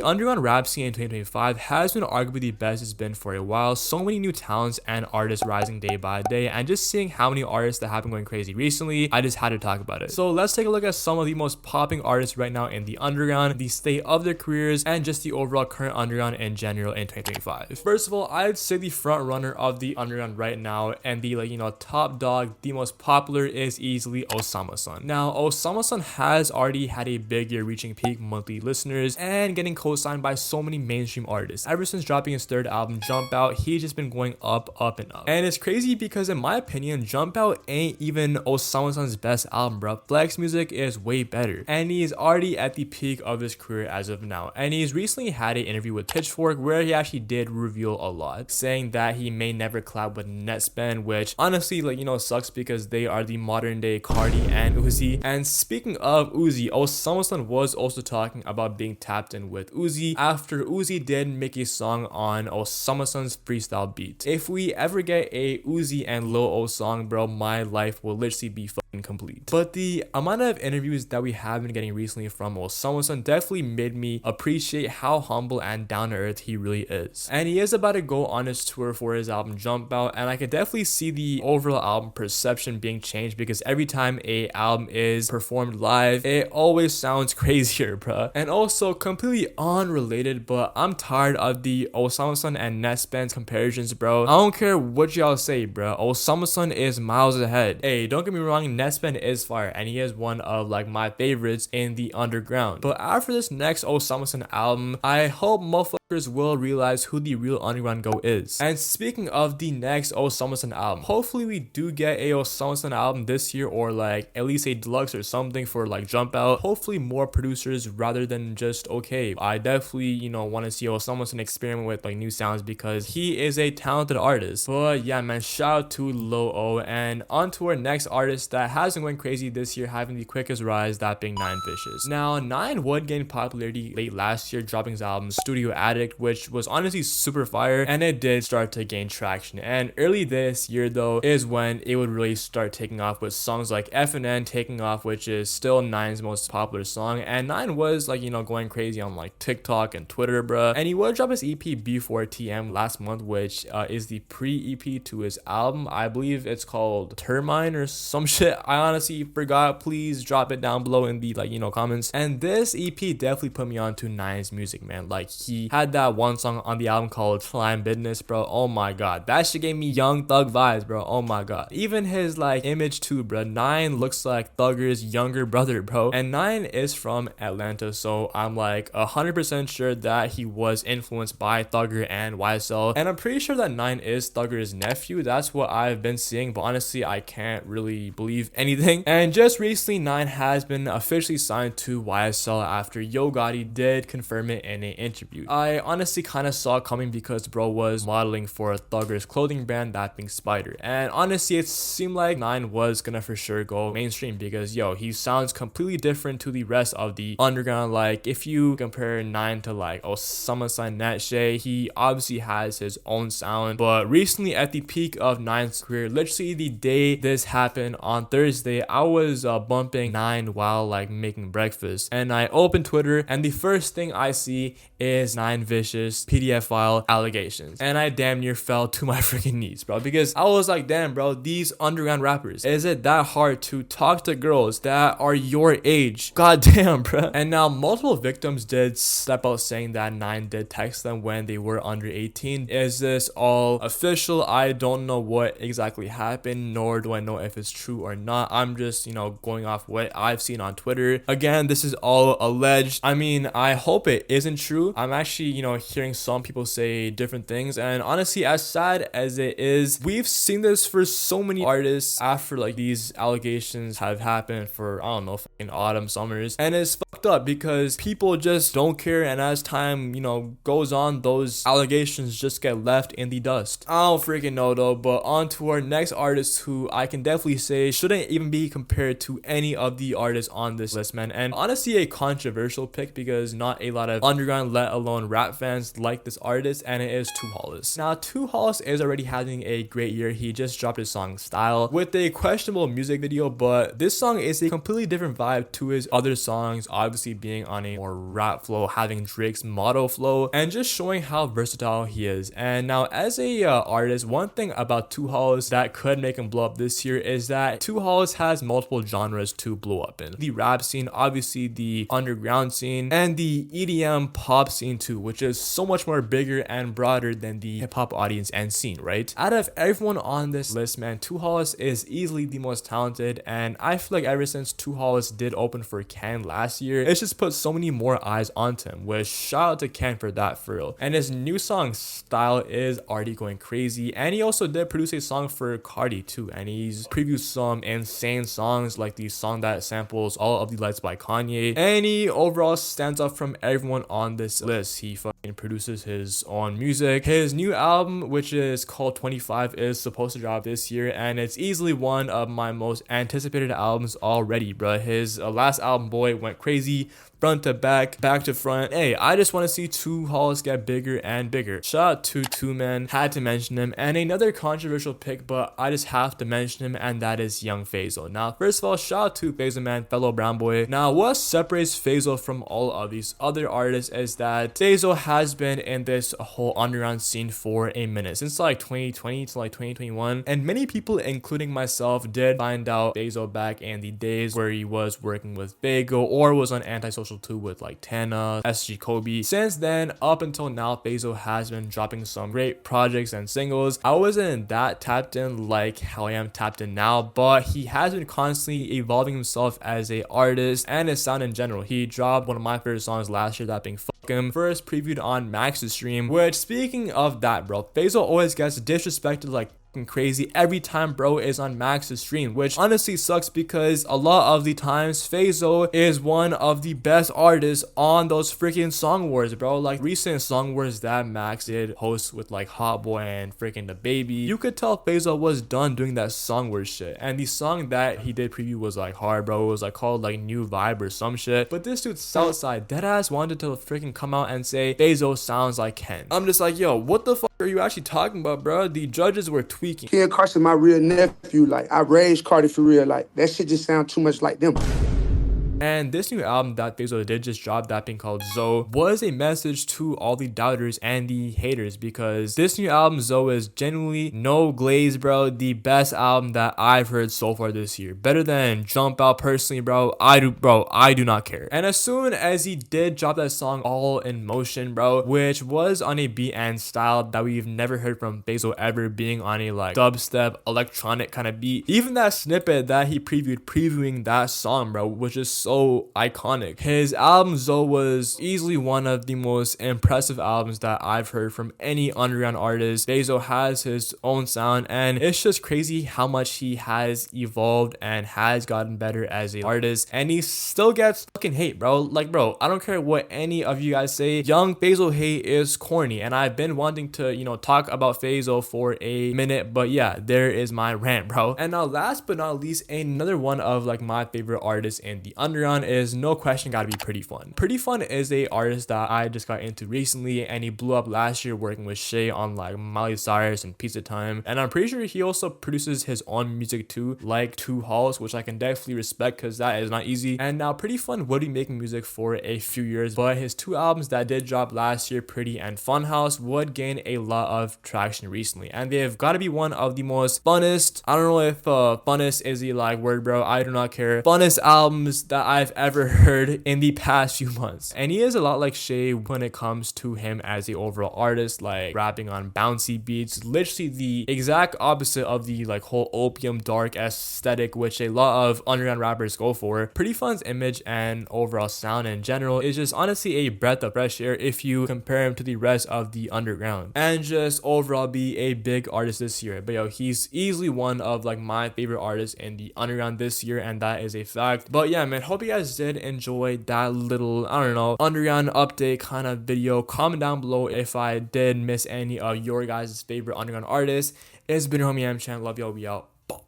The underground rap scene in 2025 has been arguably the best it's been for a while. So many new talents and artists rising day by day, and just seeing how many artists that have been going crazy recently, I just had to talk about it. So let's take a look at some of the most popping artists right now in the underground, the state of their careers, and just the overall current underground in general in 2025. First of all, I'd say the front runner of the underground right now, and the top dog, the most popular, is easily Osamason. Now, Osamason has already had a big year, reaching peak monthly listeners and getting co-signed by so many mainstream artists. Ever since dropping his third album, Jump Out, he's just been going up and up. And it's crazy because in my opinion, Jump Out ain't even Osamason's best album, bro. Flex Music is way better, and he's already at the peak of his career as of now. And he's recently had an interview with Pitchfork where he actually did reveal a lot, saying that he may never collab with Netspend, which honestly sucks because they are the modern day Cardi and Uzi. And speaking of Uzi, Osamason was also talking about being tapped in with Uzi after Uzi did make a song on Osamason's freestyle beat. If we ever get a Uzi and Lil O song, bro, my life will literally be fucking complete. But the amount of interviews that we have been getting recently from Osamason definitely made me appreciate how humble and down to earth he really is. And he is about to go on his tour for his album Jump Out, and I could definitely see the overall album perception being changed because every time a album is performed live, it always sounds crazier, bruh. And also completely unrelated, but I'm tired of the Osamason and Netspend comparisons, bro. I don't care what y'all say, bro. Osamason is miles ahead. Hey, don't get me wrong, Netspend is fire, and he is one of my favorites in the underground. But after this next Osamason album, I hope motherfuckers will realize who the real underground GOAT is. And speaking of the next Osamason album, hopefully we do get a Osamason album this year, or at least a deluxe or something for Jump Out. Hopefully more producers rather than just okay. I definitely want to see Osamason experiment with new sounds because he is a talented artist. But yeah, man, shout out to Lil O. And on to our next artist that has been going crazy this year, having the quickest rise, that being Nine Vicious. Now, Nine would gain popularity late last year, dropping his album Studio Addict, which was honestly super fire, and it did start to gain traction. And early this year though is when it would really start taking off, with songs like FNN taking off, which is still Nine's most popular song. And Nine was going crazy on TikTok and Twitter, bruh. And he would drop his EP before TM last month, which is the pre-EP to his album. I believe it's called Termine or some shit. I honestly forgot. Please drop it down below in the comments. And this EP definitely put me on to Nine's music, man. He had that one song on the album called Slime Business, bro. Oh my god, that shit gave me Young Thug vibes, bro. Oh my god. Even his image too, bro. Nine looks like Thugger's younger brother, bro. And Nine is from Atlanta, so I'm 100% sure that he was influenced by Thugger and YSL. And I'm pretty sure that Nine is Thugger's nephew. That's what I've been seeing, but honestly I can't really believe anything. And just recently, Nine has been officially signed to YSL after Yo Gotti did confirm it in an interview. I honestly kind of saw it coming because bro was modeling for Thugger's clothing brand, that being Spider. And honestly, it seemed like Nine was gonna for sure go mainstream because he sounds completely different to the rest of the underground. If you compare Nine to Osamason, Natshe, he obviously has his own sound. But recently, at the peak of Nine's career, literally the day this happened on Thursday, I was bumping Nine while making breakfast, and I opened Twitter, and the first thing I see is Nine Vicious PDF file allegations, and I damn near fell to my freaking knees, bro, because I was like, damn, bro, these underground rappers, is it that hard to talk to girls that are your age? God damn, bro. And now multiple victims did step out saying that Nine did text them when they were under 18. Is this all official? I don't know what exactly happened, nor do I know if it's true or not. I'm just going off what I've seen on Twitter. Again, this is all alleged. I mean, I hope it isn't true. I'm actually hearing some people say different things, and honestly, as sad as it is, we've seen this for so many artists after these allegations have happened for I don't know, fucking autumn, summers, and it's fucked up because people just don't care, and as time goes on, those allegations just get left in the dust. I don't freaking know though. But on to our next artist, who I can definitely say shouldn't even be compared to any of the artists on this list, man. And honestly, a controversial pick because not a lot of underground, let alone rap rap fans like this artist, and it is TwoHollis. Now, TwoHollis is already having a great year. He just dropped his song Style with a questionable music video, but this song is a completely different vibe to his other songs, obviously being on a more rap flow, having Drake's motto flow, and just showing how versatile he is. And now, as a artist, one thing about TwoHollis that could make him blow up this year is that TwoHollis has multiple genres to blow up in. The rap scene, obviously the underground scene, and the EDM pop scene too, which is so much more bigger and broader than the hip-hop audience and scene, right? Out of everyone on this list, man, TwoHollis is easily the most talented, and I feel like ever since TwoHollis did open for Ken last year, it's just put so many more eyes onto him, which shout out to Ken for that, for real. And his new song Style is already going crazy, and he also did produce a song for Cardi too, and he's previewed some insane songs like the song that samples All of the Lights by Kanye, and he overall stands up from everyone on this list. He fucking produces his own music. His new album, which is called 25, is supposed to drop this year, and it's easily one of my most anticipated albums already, bro. His last album, Boy, went crazy. Front to back, back to front. Hey, I just want to see TwoHollis get bigger and bigger. Shout out to Two Man, had to mention him. And another controversial pick, but I just have to mention him, and that is Young Fazo. Now, first of all, shout out to Fazo, man, fellow brown boy. Now, what separates Fazo from all of these other artists is that Fazo has been in this whole underground scene for a minute, since like 2020 to like 2021. And many people, including myself, did find out Fazo back in the days where he was working with Fago or was on Antisocial 2 with like Tana, SG Kobe. Since then, up until now, Fazo has been dropping some great projects and singles. I wasn't that tapped in like how I am tapped in now, but he has been constantly evolving himself as a artist and his sound in general. He dropped one of my favorite songs last year, that being Fuck Him, first previewed on Max's stream, which, speaking of that, bro, Fazo always gets disrespected like crazy every time bro is on Max's stream, which honestly sucks because a lot of the times Fazo is one of the best artists on those freaking song wars, bro. Like recent song wars that Max did host with like Hot Boy and freaking The Baby, you could tell Fazo was done doing that song wars shit. And the song that he did preview was like hard, bro. It was like called like New Vibe or some shit, but this dude Southside deadass wanted to freaking come out and say Fazo sounds like Ken. I'm just like, yo, what the fuck are you actually talking about, bro? The judges were tweaking. Ken Carson, my real nephew, like I raised Cardi for real, like that shit just sound too much like them. And this new album that Fazo did just drop, that being called Zoe, was a message to all the doubters and the haters, because this new album Zoe is genuinely, no glaze, bro, the best album that I've heard so far this year. Better than Jump Out personally, bro. I do not care. And as soon as he did drop that song All in Motion, bro, which was on a beat and style that we've never heard from Fazo ever, being on a like dubstep electronic kind of beat. Even that snippet that he previewing that song, bro, which is so iconic. His album Zoe was easily one of the most impressive albums that I've heard from any underground artist. Fazo has his own sound, and it's just crazy how much he has evolved and has gotten better as an artist, and he still gets fucking hate, bro. Like, bro, I don't care what any of you guys say, young Fazo hate is corny, and I've been wanting to, you know, talk about Fazo for a minute, but yeah, there is my rant, bro. And now, last but not least, another one of like my favorite artists in the underground is no question gotta be Prettifun. Prettifun is a artist that I just got into recently, and he blew up last year working with Shay on like Miley Cyrus and Pizza Time, and I'm pretty sure he also produces his own music too, like TwoHollis, which I can definitely respect because that is not easy. And now Prettifun would be making music for a few years, but his two albums that did drop last year, Pretty and Funhouse, would gain a lot of traction recently, and they've got to be one of the most funnest, I don't know if funnest is the like word, bro, I do not care, funnest albums that I've ever heard in the past few months. And he is a lot like Shay when it comes to him as the overall artist, like rapping on bouncy beats, literally the exact opposite of the like whole opium dark aesthetic which a lot of underground rappers go for. Prettifun's image and overall sound in general is just honestly a breath of fresh air if you compare him to the rest of the underground, and just overall be a big artist this year. But yo, he's easily one of like my favorite artists in the underground this year, and that is a fact. But yeah, man, hope you guys did enjoy that little, I don't know, underground update kind of video. Comment down below if I did miss any of your guys' favorite underground artists. It's been your homie AmChann. Love y'all. We out.